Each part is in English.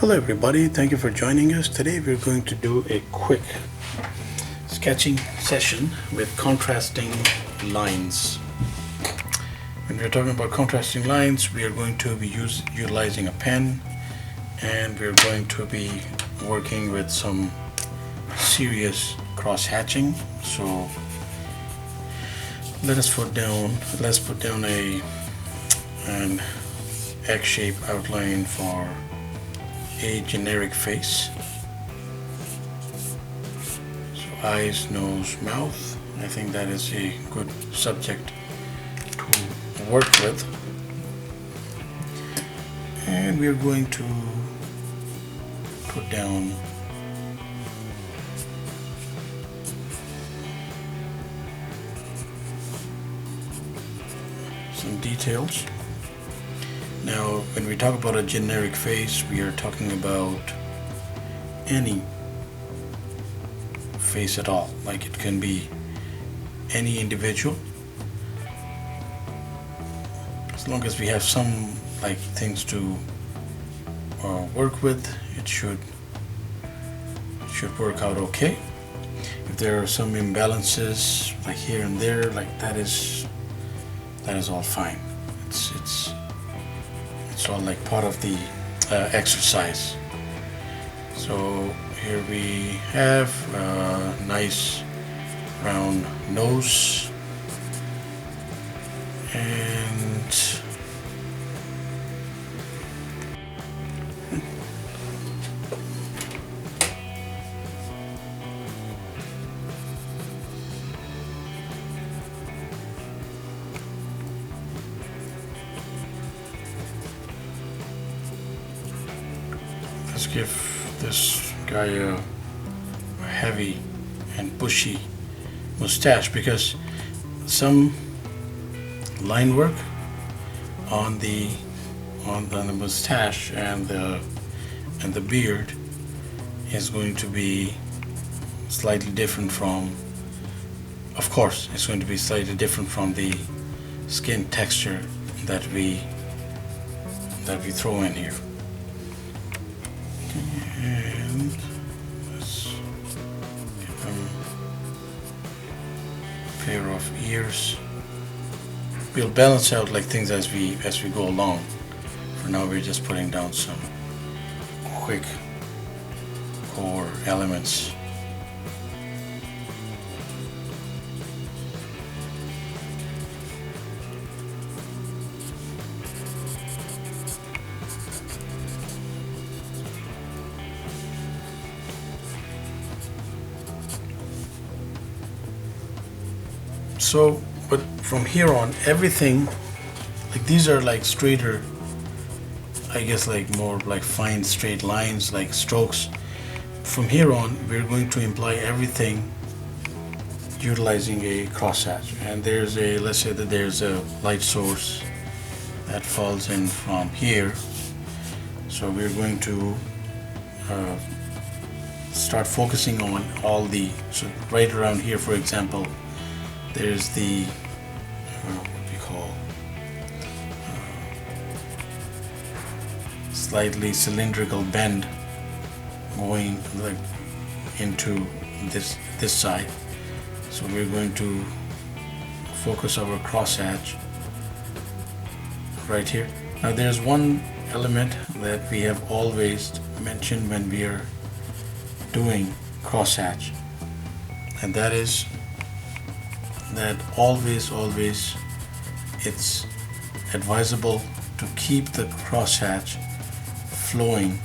Hello everybody, thank you for joining us. Today we're going to do a quick sketching session with contrasting lines. When we're talking about contrasting lines, we are going to be utilizing a pen, and we're going to be working with some serious cross-hatching. So let's put down an X-shaped outline for a generic face. So eyes, nose, mouth. I think that is a good subject to work with. And we're going to put down some details. Now, when we talk about a generic face, we are talking about any face at all. Like, it can be any individual. As long as we have some things to work with, it should work out okay. If there are some imbalances like here and there, that is all fine. It's all like part of the exercise. So here we have a nice round nose, and let's give this guy a heavy and bushy mustache, because some line work on the mustache and the beard is going to be slightly different from, of course, it's going to be slightly different from the skin texture that we throw in here. And let's give him a pair of ears. We'll balance out things as we go along. For now, we're just putting down some quick core elements. So, but from here on, everything, these are straighter, I guess, more fine straight lines, strokes. From here on, we're going to imply everything utilizing a crosshatch. And there's let's say that there's a light source that falls in from here. So we're going to start focusing on all so right around here, for example, there's the what we call slightly cylindrical bend going into this side. So we're going to focus our crosshatch right here. Now there's one element that we have always mentioned when we are doing crosshatch, and that is that always it's advisable to keep the crosshatch flowing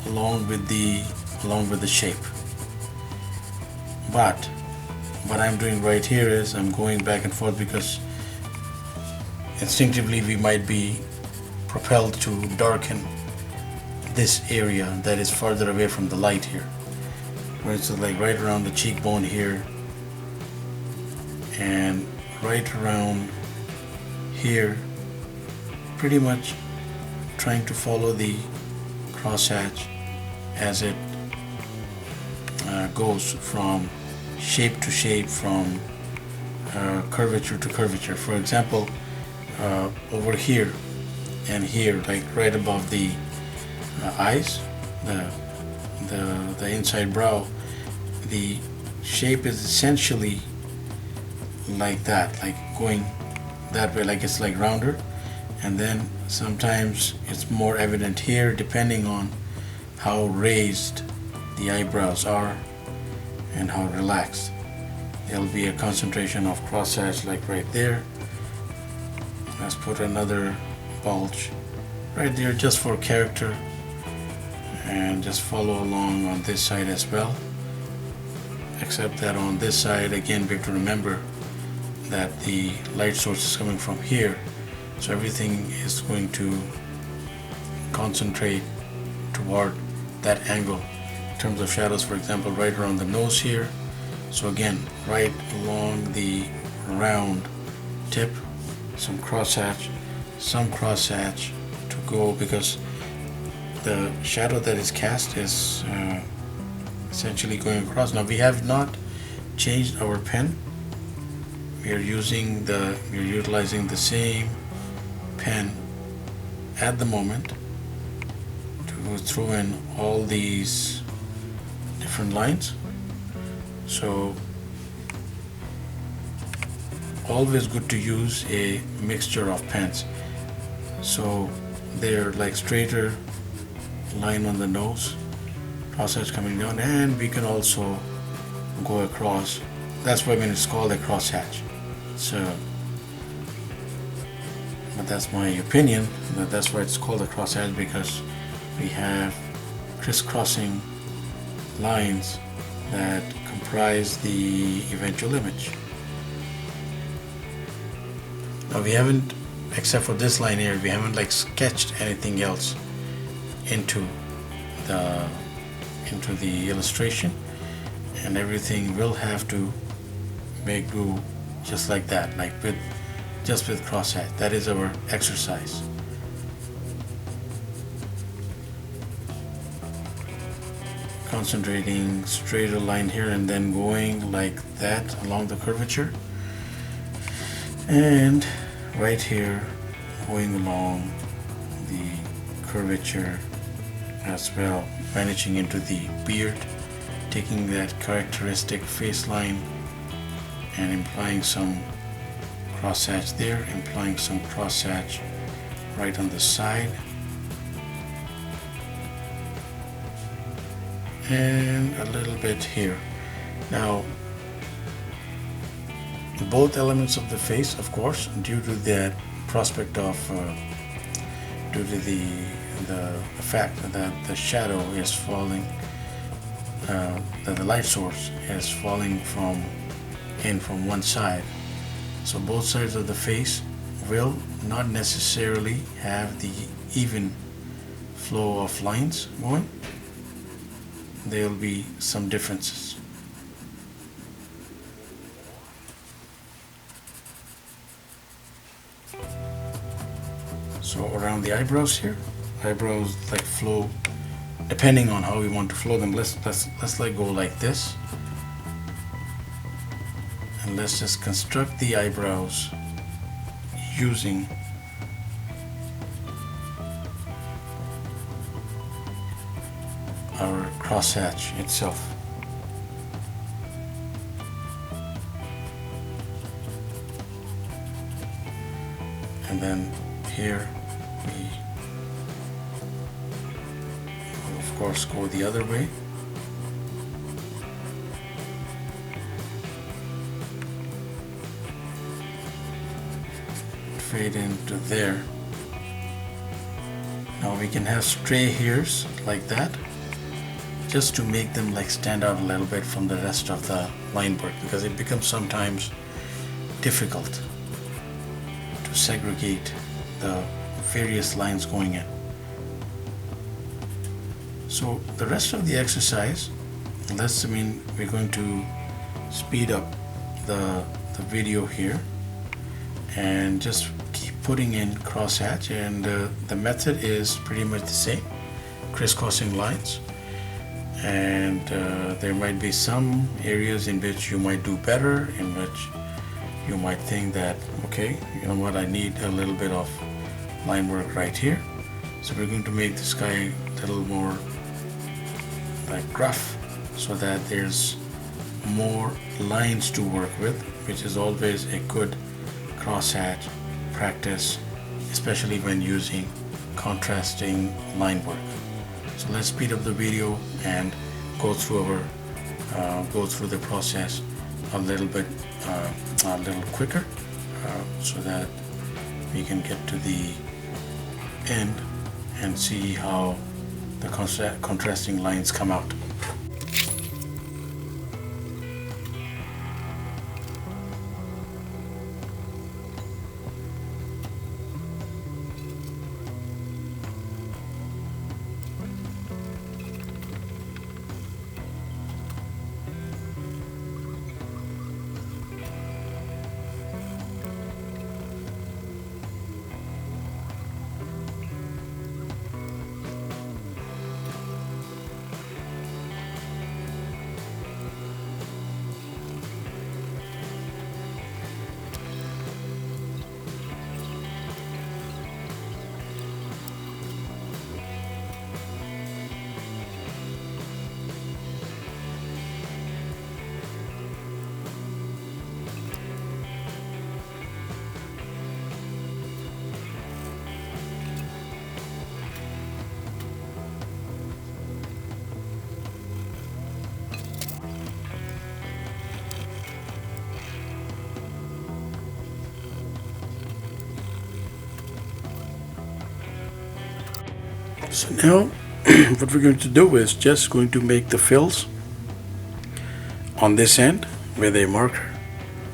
along with the shape. But what I'm doing right here is I'm going back and forth, because instinctively we might be propelled to darken this area that is farther away from the light here. For instance, right around the cheekbone here, and right around here, pretty much trying to follow the crosshatch as it goes from shape to shape, from curvature to curvature. For example, over here and here, like right above the eyes, the the inside brow, the shape is essentially like that, like going that way, like it's like rounder, and then sometimes it's more evident here depending on how raised the eyebrows are and how relaxed. There'll be a concentration of crosshatch like right there. Let's put another bulge right there just for character, and just follow along on this side as well, except that on this side again we have to remember that the light source is coming from here, so everything is going to concentrate toward that angle. In terms of shadows, for example, right around the nose here, so again right along the round tip, some crosshatch to go, because the shadow that is cast is essentially going across. Now we have not changed our pen. We're utilizing the same pen at the moment to throw in all these different lines. So always good to use a mixture of pens. So they're like straighter line on the nose, crosshatch coming down, and we can also go across. That's why it's called a crosshatch. So, but that's my opinion, that's why it's called a crosshatch, because we have crisscrossing lines that comprise the eventual image. Now we haven't, except for this line here, we haven't like sketched anything else into the illustration, and everything will have to make do just like that, like just with crosshatch. That is our exercise. Concentrating straighter line here and then going like that along the curvature, and right here going along the curvature as well, vanishing into the beard, taking that characteristic face line and implying some crosshatch there, implying some crosshatch right on the side, and a little bit here. Now both elements of the face, of course, due to that prospect of due to the fact that the shadow is falling, that the light source is falling from one side, so both sides of the face will not necessarily have the even flow of lines going. There will be some differences. So around the eyebrows here, eyebrows like flow depending on how we want to flow them. Let's like go like this, and let's just construct the eyebrows using our crosshatch itself. And then here we will of course go the other way. Fade into there. Now we can have stray hairs like that, just to make them like stand out a little bit from the rest of the line work, because it becomes sometimes difficult to segregate the various lines going in. So the rest of the exercise, we're going to speed up the video here and just keep putting in crosshatch, and the method is pretty much the same, crisscrossing lines. And there might be some areas in which you might do better, in which you might think that, okay, you know what, I need a little bit of line work right here. So we're going to make this guy a little more like gruff, so that there's more lines to work with, which is always a good crosshatch practice, especially when using contrasting line work. So let's speed up the video and go through the process a little quicker, so that we can get to the end and see how the contrasting lines come out. So now what we're going to do is just going to make the fills on this end with a marker.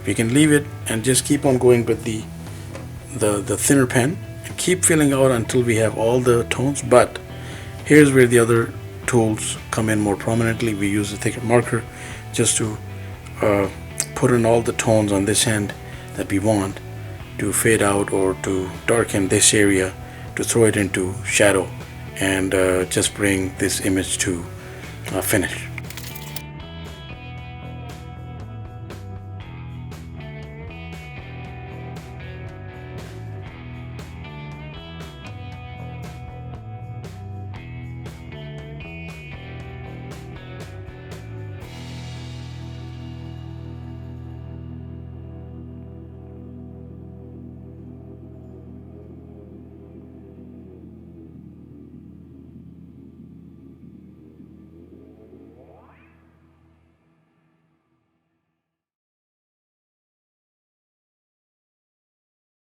We can leave it and just keep on going with the thinner pen and keep filling out until we have all the tones. But here's where the other tools come in more prominently. We use a thicker marker just to put in all the tones on this end that we want to fade out or to darken this area, to throw it into shadow and just bring this image to finish.